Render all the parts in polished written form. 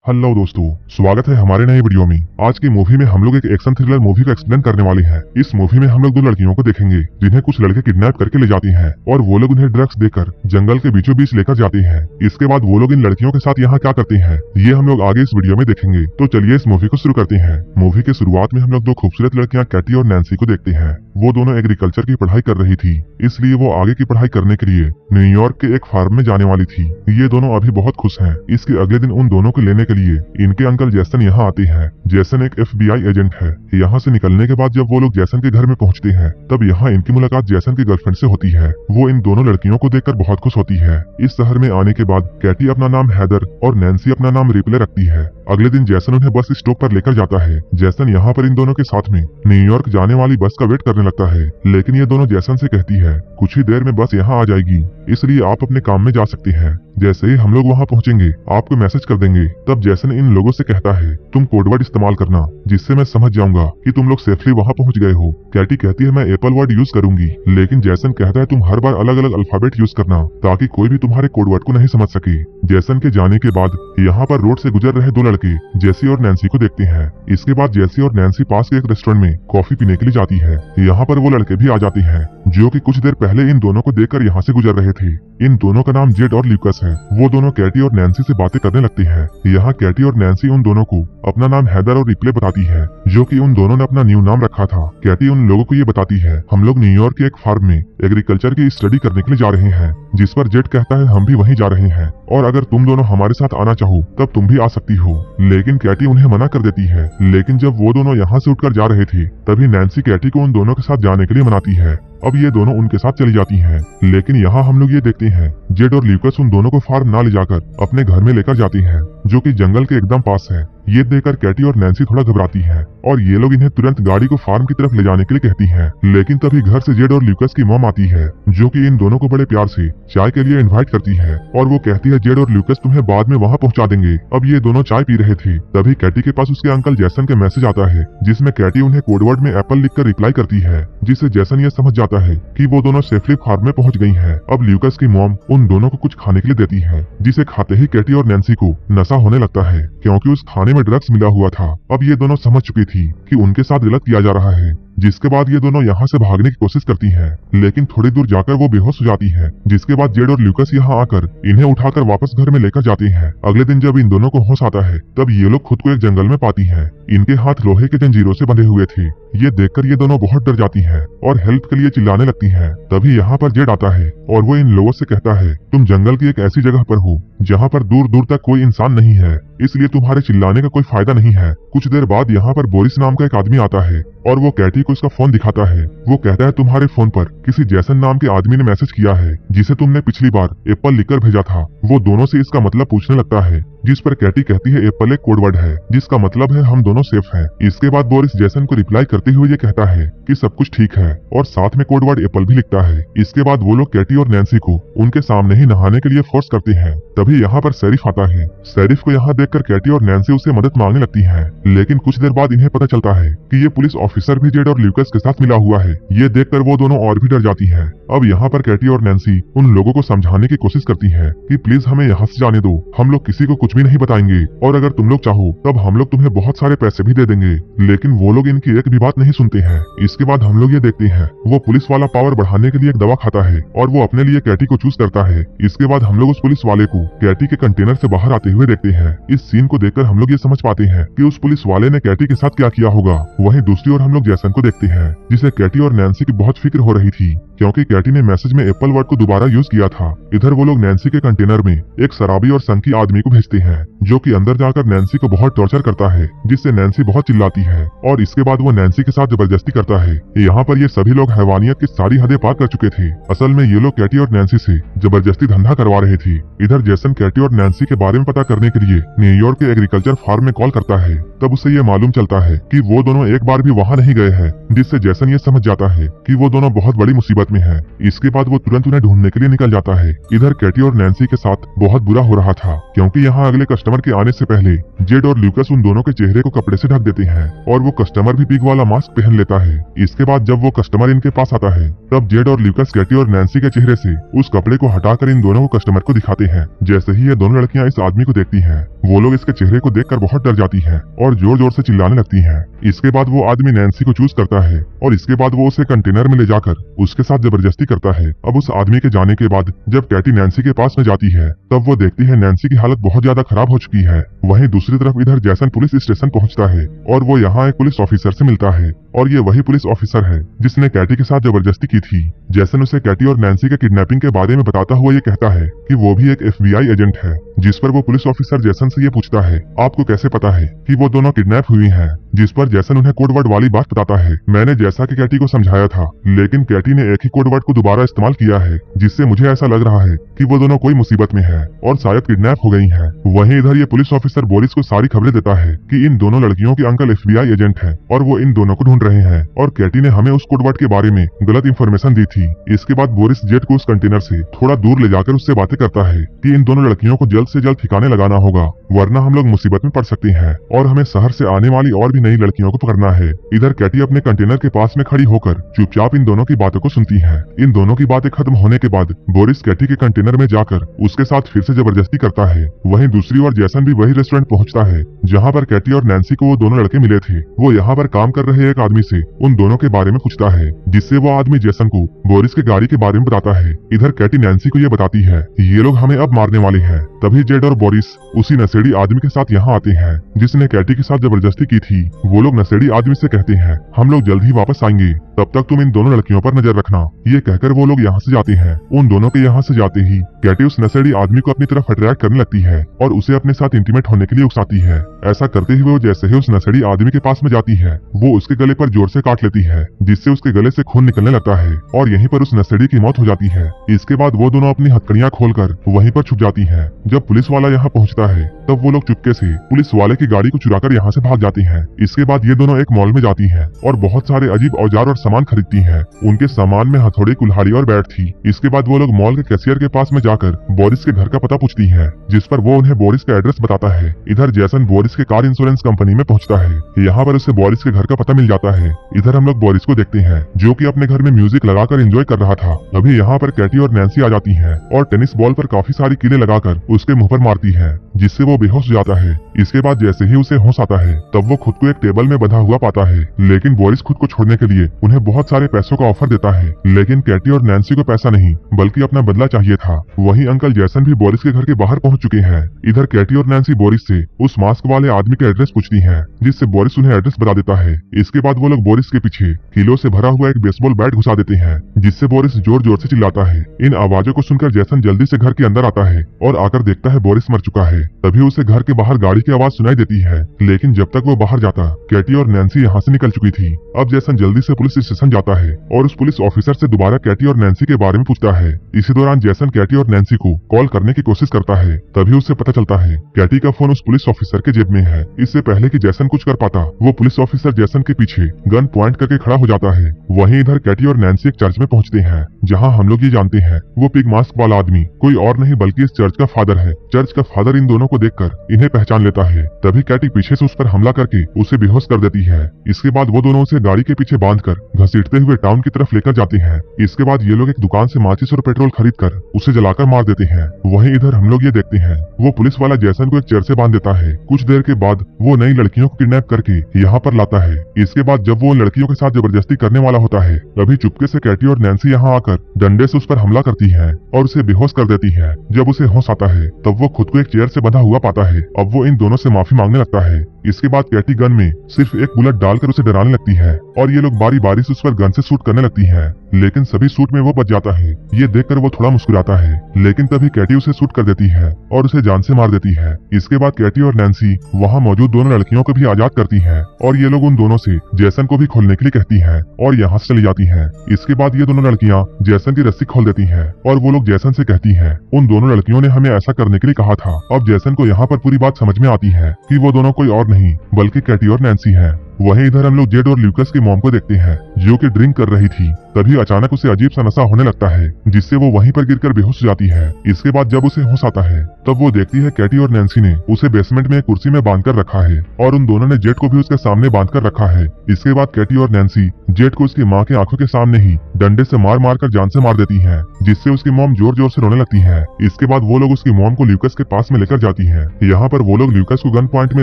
Hello दोस्तों, स्वागत है हमारे नए वीडियो में। आज की मूवी में हम लोग एक एक्शन थ्रिलर मूवी का एक्सप्लेन करने वाले हैं। इस मूवी में हम लोग दो लड़कियों को देखेंगे जिन्हें कुछ लड़के किडनैप करके ले जाते हैं और वो लोग उन्हें ड्रग्स देकर जंगल के बीचों बीच लेकर जाते हैं। इसके बाद वो लोग इन लड़कियों के साथ यहाँ क्या करते हैं ये हम लोग आगे इस वीडियो में देखेंगे। तो चलिए इस मूवी को शुरू करते हैं। मूवी के शुरुआत में हम लोग दो खूबसूरत लड़कियां कैटी और नैन्सी को देखते हैं। वो दोनों एग्रीकल्चर की पढ़ाई कर रही थी, इसलिए वो आगे की पढ़ाई करने के लिए न्यूयॉर्क के एक फार्म में जाने वाली थी। ये दोनों अभी बहुत खुश हैं। इसके अगले दिन उन दोनों को लेने के लिए इनके अंकल जैसन यहाँ आते हैं। जैसन एक FBI एजेंट है। यहाँ से निकलने के बाद जब वो लोग जैसन के घर में पहुँचते हैं तब यहाँ इनकी मुलाकात जैसन की गर्लफ्रेंड से होती है। वो इन दोनों लड़कियों को देखकर बहुत खुश होती है। इस शहर में आने के बाद कैटी अपना नाम हैदर और नैन्सी अपना नाम रिप्ले रखती है। अगले दिन जैसन उन्हें बस स्टॉप पर लेकर जाता है। जैसन यहाँ पर इन दोनों के साथ में न्यूयॉर्क जाने वाली बस का वेट करने लगता है, लेकिन ये दोनों जैसन से कहती है कुछ ही देर में बस यहाँ आ जाएगी, इसलिए आप अपने काम में जा सकते हैं। जैसे ही हम लोग वहाँ पहुँचेंगे आपको मैसेज कर देंगे। तब जैसन इन लोगों से कहता है तुम कोडवर्ड इस्तेमाल करना जिससे मैं समझ जाऊंगा कि तुम लोग सेफली वहाँ पहुँच गए हो। कैटी कहती है मैं एप्पल वर्ड यूज करूंगी, लेकिन जैसन कहता है तुम हर बार अलग अलग अल्फाबेट यूज करना ताकि कोई भी तुम्हारे कोडवर्ड को नहीं समझ सके। जैसन के जाने के बाद यहाँ पर रोड से गुजर रहे दो लड़के जेसी और नैन्सी को देखते हैं। इसके बाद जेसी और नैन्सी पास के एक रेस्टोरेंट में कॉफी पीने के लिए जाती है। यहाँ पर वो लड़के भी आ जाते हैं जो कि कुछ देर पहले इन दोनों को देखकर यहाँ से गुजर रहे थे। इन दोनों का नाम जेड और ल्यूकस है। वो दोनों कैटी और नैन्सी से बातें करने लगते हैं। यहाँ कैटी और नैन्सी उन दोनों को अपना नाम हैदर और रिप्ले बताती है जो कि उन दोनों ने अपना न्यू नाम रखा था। कैटी उन लोगों को ये बताती है हम लोग न्यूयॉर्क के एक फार्म में एग्रीकल्चर की स्टडी करने के लिए जा रहे हैं, जिस पर जेड कहता है हम भी वहीं जा रहे हैं और अगर तुम दोनों हमारे साथ आना चाहो तब तुम भी आ सकती हो। लेकिन कैटी उन्हें मना कर देती है। लेकिन जब वो दोनों यहाँ से उठकर जा रहे थे तभी नैन्सी कैटी को उन दोनों के साथ जाने के लिए मनाती है। अब ये दोनों उनके साथ चली जाती हैं। लेकिन यहाँ हम लोग ये देखते हैं जेड और ल्यूकस उन दोनों को फार्म ना ले जाकर अपने घर में लेकर जाती हैं जो कि जंगल के एकदम पास है। ये देखकर कैटी और नैन्सी थोड़ा घबराती हैं और ये लोग इन्हें तुरंत गाड़ी को फार्म की तरफ ले जाने के लिए कहती हैं। लेकिन तभी घर से जेड और ल्यूकस की मॉम आती है जो कि इन दोनों को बड़े प्यार से चाय के लिए इनवाइट करती है और वो कहती है जेड और ल्यूकस तुम्हें बाद में वहाँ पहुँचा देंगे। अब ये दोनों चाय पी रहे थे तभी कैटी के पास उसके अंकल जैसन के मैसेज आता है जिसमें कैटी उन्हें कोडवर्ड में एप्पल लिखकर रिप्लाई करती है, जिससे जैसन ये समझ जाता है कि वो दोनों सेफली फार्म में पहुंच गई हैं। अब ल्यूकस की मॉम उन दोनों को कुछ खाने के लिए देती है, जिसे खाते ही कैटी और नैन्सी को नशा होने लगता है क्योंकि उस खाने में ड्रग्स मिला हुआ था। अब ये दोनों समझ चुकी थी कि उनके साथ गलत किया जा रहा है, जिसके बाद ये दोनों यहाँ से भागने की कोशिश करती हैं, लेकिन थोड़ी दूर जाकर वो बेहोश हो जाती हैं। जिसके बाद जेड और ल्यूकस यहाँ आकर इन्हें उठाकर वापस घर में लेकर जाते हैं। अगले दिन जब इन दोनों को होश आता है तब ये लोग खुद को एक जंगल में पाती हैं। इनके हाथ लोहे के जंजीरों से बंधे हुए थे। ये देखकर ये दोनों बहुत डर जाती हैं और हेल्प के लिए चिल्लाने लगती हैं। तभी यहाँ पर जेड आता है और वो इन लोगों से कहता है तुम जंगल की एक ऐसी जगह पर हो जहाँ पर दूर दूर तक कोई इंसान नहीं है, इसलिए तुम्हारे चिल्लाने का कोई फायदा नहीं है। कुछ देर बाद यहाँ पर बोरिस नाम का एक आदमी आता है और वो कैटी को उसका फोन दिखाता है। वो कहता है तुम्हारे फोन पर किसी जैसन नाम के आदमी ने मैसेज किया है जिसे तुमने पिछली बार एप्पल लिखकर भेजा था। वो दोनों से इसका मतलब पूछने लगता है, जिस पर कैटी कहती है एप्पल एक कोडवर्ड है जिसका मतलब है हम दोनों सेफ हैं। इसके बाद बोरिस जैसन को रिप्लाई करते हुए ये कहता है कि सब कुछ ठीक है और साथ में कोडवर्ड एप्पल भी लिखता है। इसके बाद वो लोग कैटी और नैन्सी को उनके सामने ही नहाने के लिए फोर्स करते हैं। तभी यहाँ पर शेरिफ आता है। शेरिफ को यहाँ देखकर कैटी और नैन्सी उससे मदद मांगने लगती हैं, लेकिन कुछ देर बाद इन्हें पता चलता है कि ये पुलिस ऑफिसर भी जेड और ल्यूकस के साथ मिला हुआ है। ये देखकर वो दोनों और भी डर जाती हैं। अब यहाँ पर कैटी और नैन्सी उन लोगों को समझाने की कोशिश करती हैं कि प्लीज हमें यहाँ से जाने दो, हम लोग किसी को कुछ भी नहीं बताएंगे और अगर तुम लोग चाहो तब हम लोग तुम्हें बहुत सारे पैसे भी दे देंगे। लेकिन वो लोग इनकी एक भी बात नहीं सुनते हैं। इसके बाद हम लोग ये देखते हैं वो पुलिस वाला पावर बढ़ाने के लिए एक दवा खाता है और वो अपने लिए कैटी को चूज करता है। इसके बाद हम लोग उस पुलिस वाले को कैटी के कंटेनर से बाहर आते हुए देखते हैं। इस सीन को देखकर हम लोग ये समझ पाते हैं कि उस पुलिस वाले ने कैटी के साथ क्या किया होगा। वहीं दूसरी ओर हम लोग जैसन को देखते हैं जिसे कैटी और नैन्सी की बहुत फिक्र हो रही थी क्योंकि कैटी ने मैसेज में एप्पल वर्ड को दोबारा यूज किया था। इधर वो लोग नैन्सी के कंटेनर में एक शराबी और संकी आदमी को भेजते हैं जो कि अंदर जाकर नैन्सी को बहुत टॉर्चर करता है, जिससे नैन्सी बहुत चिल्लाती है और इसके बाद वो नैन्सी के साथ जबरदस्ती करता है। यहाँ पर ये सभी लोग हैवानियत की सारी हदें पार कर चुके थे। असल में ये लोग कैटी और नैन्सी से जबरदस्ती धंधा करवा रहे थे। इधर जैसन कैटी और नैन्सी के बारे में पता करने के लिए न्यूयॉर्क के एग्रीकल्चर फार्म में कॉल करता है। तब उसे ये मालूम चलता है कि वो दोनों एक बार भी वहाँ नहीं गए हैं, जिससे जैसन ये समझ जाता है कि वो दोनों बहुत बड़ी मुसीबत में है। इसके बाद वो तुरंत उन्हें ढूंढने के लिए निकल जाता है। इधर कैटी और नैन्सी के साथ बहुत बुरा हो रहा था क्योंकि यहाँ अगले कस्टमर के आने से पहले जेड और ल्यूकस उन दोनों के चेहरे को कपड़े से ढक देते हैं और वो कस्टमर भी पिग वाला मास्क पहन लेता है। इसके बाद जब वो कस्टमर इनके पास आता है तब जेड और ल्यूकस कैटी और नैन्सी के चेहरे से उस कपड़े को हटाकर इन दोनों को कस्टमर को दिखाते हैं। जैसे ही ये दोनों लड़कियां इस आदमी को देखती हैं वो लोग इसके चेहरे को देखकर बहुत डर जाती हैं और जोर जोर से चिल्लाने लगती हैं। इसके बाद वो आदमी नैन्सी को चूज करता है और इसके बाद वो उसे कंटेनर में ले जाकर उसके साथ जबरदस्ती करता है। अब उस आदमी के जाने के बाद जब कैटी नैन्सी के पास में जाती है तब वो देखती है नैन्सी की हालत बहुत ज्यादा खराब हो चुकी है। वहीं दूसरी तरफ इधर जैसन पुलिस स्टेशन पहुंचता है और वो यहाँ एक पुलिस ऑफिसर से मिलता है और ये वही पुलिस ऑफिसर है जिसने कैटी के साथ जबरदस्ती की थी। जैसन उसे कैटी और नैन्सी के किडनैपिंग के बारे में बताता हुआ ये कहता है कि वो भी एक FBI एजेंट है, जिस पर वो पुलिस ऑफिसर जैसन से ये पूछता है आपको कैसे पता है कि वो दोनों किडनैप हुई हैं? जिस पर जैसन उन्हें कोड वर्ड वाली बात बताता है, मैंने जैसा कि कैटी को समझाया था लेकिन कैटी ने एक ही कोड वर्ड को दोबारा इस्तेमाल किया है जिससे मुझे ऐसा लग रहा है कि वो दोनों कोई मुसीबत में है और शायद किडनैप हो गई हैं। वहीं इधर ये पुलिस ऑफिसर बोरिस को सारी खबरें देता है कि इन दोनों लड़कियों के अंकल FBI एजेंट हैं और वो इन दोनों को ढूंढ रहे हैं और कैटी ने हमें उस कोड वर्ड के बारे में गलत इंफॉर्मेशन दी थी। इसके बाद बोरिस जेट को उस कंटेनर से थोड़ा दूर ले जाकर उससे बातें करता है कि इन दोनों लड़कियों को जल्द से जल्द ठिकाने लगाना होगा वरना हम लोग मुसीबत में पड़ सकते हैं और हमें शहर से आने वाली और भी नई लड़कियों को पकड़ना है। इधर कैटी अपने कंटेनर के पास में खड़ी होकर चुपचाप इन दोनों की बातों को सुनती है। इन दोनों की बातें खत्म होने के बाद बोरिस कैटी के कंटेनर में जाकर उसके साथ फिर से जबरदस्ती करता है। वहीं दूसरी ओर जैसन भी वही रेस्टोरेंट पहुंचता है जहां पर कैटी और नैन्सी को वो दोनों लड़के मिले थे। वो यहाँ पर काम कर रहे एक आदमी से उन दोनों के बारे में पूछता है जिससे वो आदमी जैसन को बोरिस के गाड़ी के बारे में बताता है। इधर कैटी नैन्सी को ये बताती है ये लोग हमें अब मारने वाले हैं। तभी जेड और बोरिस उसी नशेड़ी आदमी के साथ यहाँ आते हैं जिसने कैटी के साथ जबरदस्ती की थी। वो लोग नशेड़ी आदमी से कहते हैं हम लोग जल्द ही वापस आएंगे, तब तक तुम इन दोनों लड़कियों पर नजर रखना। ये कहकर वो लोग यहाँ से जाते हैं। उन दोनों के यहाँ से जाते ही कैटी उस नशेड़ी आदमी को अपनी तरफ अट्रैक्ट करने लगती है और उसे अपने साथ इंटीमेट होने के लिए उकसाती है। ऐसा करते ही वो जैसे ही उस नशेड़ी आदमी के पास में जाती है वो उसके गले पर जोर से काट लेती है जिससे उसके गले से खून निकलने लगता है और यहीं पर उस नशेड़ी की मौत हो जाती है। इसके बाद वो दोनों अपनी हथकड़ियां खोलकर वहीं पर छुप जाती हैं। जब पुलिस वाला यहाँ पहुँचता है तब वो लोग चुपके से पुलिस वाले की गाड़ी को चुराकर यहाँ से भाग जाते हैं। इसके बाद ये दोनों एक मॉल में जाती हैं और बहुत सारे अजीब औजार और सामान खरीदती हैं। उनके सामान में हथौड़ी, कुल्हाड़ी और बैट थी। इसके बाद वो लोग मॉल के कैशियर के पास में जाकर बोरिस के घर का पता पूछती हैं जिस पर वो उन्हें बोरिस का एड्रेस बताता है। इधर जैसन बोरिस के कार इंश्योरेंस कंपनी में पहुंचता है। यहाँ पर उसे बोरिस के घर का पता मिल जाता है। इधर हम लोग बोरिस को देखते हैं जो कि अपने घर में म्यूजिक लगाकर एंजॉय कर रहा था। अभी यहाँ पर कैटी और नैन्सी आ जाती हैं और टेनिस बॉल पर काफी सारी कीलें लगाकर उसके मुंह पर मारती है जिससे वो बेहोश हो जाता है। इसके बाद जैसे ही उसे होश आता है तब वो खुद को एक टेबल में बंधा हुआ पाता है लेकिन बोरिस खुद को छोड़ने के लिए उन्हें बहुत सारे पैसों का ऑफर देता है लेकिन कैटी और नैन्सी को पैसा नहीं बल्कि अपना बदला चाहिए था। वहीं अंकल जैसन भी बोरिस के घर के बाहर पहुंच चुके हैं। इधर कैटी और नैन्सी बोरिस से उस मास्क वाले आदमी के एड्रेस पूछती हैं जिससे बोरिस उन्हें एड्रेस बता देता है। इसके बाद वो लोग बोरिस के पीछे किलो से भरा हुआ एक बेसबॉल बैट घुसा देते हैं जिससे बोरिस जोर जोर से चिल्लाता है। इन आवाजों को सुनकर जैसन जल्दी से घर के अंदर आता है और आकर देखता है बोरिस मर चुका है। तभी उसे घर के बाहर गाड़ी की आवाज सुनाई देती है लेकिन जब तक वो बाहर जाता कैटी और नैन्सी यहाँ से निकल चुकी थी। अब जैसन जल्दी से पुलिस स्टेशन जाता है और उस पुलिस ऑफिसर से दोबारा कैटी और नैन्सी के बारे में पूछता है। इसी दौरान जैसन कैटी और नैन्सी को कॉल करने की कोशिश करता है। तभी उसे पता चलता है कैटी का फोन उस पुलिस ऑफिसर के जेब में है। इससे पहले कि जैसन कुछ कर पाता वो पुलिस ऑफिसर जैसन के पीछे गन पॉइंट करके खड़ा हो जाता है। वहीं इधर कैटी और नैन्सी एक चर्च में पहुंचते हैं जहां हम लोग ये जानते हैं वो पिग मास्क वाला आदमी कोई और नहीं बल्कि इस चर्च का फादर है। चर्च का फादर इन दोनों को देखकर इन्हें पहचान लेता है। तभी कैटी पीछे से उस पर हमला करके उसे बेहोश कर देती है। इसके बाद वो दोनों उसे गाड़ी के पीछे बांधकर घसीटते हुए टाउन की तरफ लेकर जाते हैं। इसके बाद ये लोग एक दुकान से माचिस और पेट्रोल खरीद कर उसे जलाकर मार देते हैं। वहीं इधर हम लोग ये देखते हैं वो पुलिस वाला जैसन को एक चेयर से बांध देता है। कुछ देर के बाद वो नई लड़कियों को किडनैप करके यहाँ पर लाता है। इसके बाद जब वो उन लड़कियों के साथ जबरदस्ती करने वाला होता है तभी चुपके से कैटी और नैन्सी यहाँ आकर डंडे से उस पर हमला करती है और उसे बेहोश कर देती है। जब उसे होश आता है तब वो खुद को एक चेयर से बंधा हुआ पाता है। अब वो इन दोनों से माफी मांगने लगता है। इसके बाद कैटी गन में सिर्फ एक बुलेट डालकर उसे डराने लगती है और ये लोग बारी बारी से उस पर गन से शूट करने लगती हैं लेकिन सभी शूट में वो बच जाता है। ये देखकर वो थोड़ा मुस्कुराता है लेकिन तभी कैटी उसे शूट कर देती है और उसे जान से मार देती है। इसके बाद कैटी और नैन्सी वहाँ मौजूद दोनों लड़कियों को भी आजाद करती हैं और ये लोग उन दोनों से जैसन को भी खोलने के लिए कहती हैं और यहाँ से चली जाती हैं। इसके बाद ये दोनों लड़कियाँ जैसन की रस्सी खोल देती हैं और वो लोग जैसन से कहती हैं उन दोनों लड़कियों ने हमें ऐसा करने के लिए कहा था। अब जैसन को यहाँ पर पूरी बात समझ में आती है कि वो दोनों कोई और नहीं बल्कि कैटी और नैन्सी हैं। वहीं इधर हम लोग जेड और ल्यूकस की मॉम को देखते हैं जो कि ड्रिंक कर रही थी। तभी अचानक उसे अजीब सा नशा होने लगता है जिससे वो वहीं पर गिरकर बेहोश हो जाती है। इसके बाद जब उसे होश आता है तब वो देखती है कैटी और नैन्सी ने उसे बेसमेंट में एक कुर्सी में बांध कर रखा है और उन दोनों ने जेड को भी उसके सामने बांध कर रखा है। इसके बाद कैटी और नैन्सी जेड को उसकी माँ की आंखों के सामने ही डंडे से मार मार कर जान से मार देती है जिससे उसकी मॉम जोर जोर से रोने लगती है। इसके बाद वो लोग उसकी मॉम को ल्यूकस के पास में लेकर जाती है। यहाँ पर वो लोग ल्यूकस को गन पॉइंट में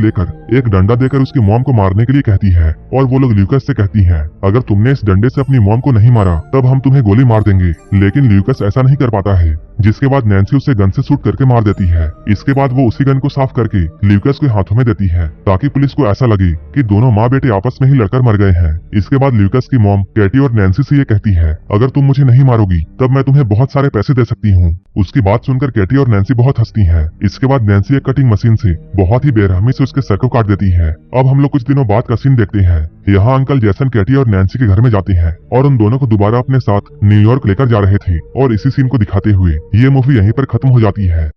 लेकर एक डंडा देकर उसकी मॉम को मारने के लिए कहती है और वो लोग ल्यूकस से कहती है अगर तुमने इस डंडे से अपनी मॉम को नहीं मारा तब हम तुम्हें गोली मार देंगे। लेकिन ल्यूकस ऐसा नहीं कर पाता है जिसके बाद नैन्सी उसे गन से शूट करके मार देती है। इसके बाद वो उसी गन को साफ करके ल्यूकस के हाथों में देती है ताकि पुलिस को ऐसा लगे कि दोनों माँ बेटे आपस में ही लड़कर मर गए हैं। इसके बाद ल्यूकस की मॉम कैटी और नैन्सी से ये कहती है अगर तुम मुझे नहीं मारोगी तब मैं तुम्हें बहुत सारे पैसे दे सकती हूँ। उसकी बात सुनकर कैटी और नैन्सी बहुत हंसती है। इसके बाद नैन्सी एक कटिंग मशीन से बहुत ही बेरहमी से उसके सर को काट देती है। अब हम लोग कुछ दिनों बाद का सीन देखते हैं। यहाँ अंकल जैसन कैटी और नैन्सी के घर में जाते हैं और उन दोनों को दोबारा अपने साथ न्यूयॉर्क लेकर जा रहे थे और इसी सीन को दिखाते हुए ये मूवी यहीं पर खत्म हो जाती है।